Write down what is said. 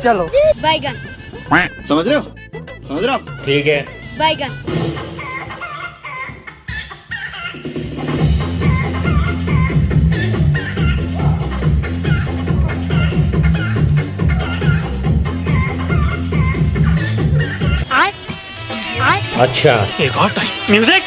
चलो। बैगन। समझ रहे हो? समझ रहे हो? ठीक है। बैगन। अच्छा। एक और टाइम म्यूजिक।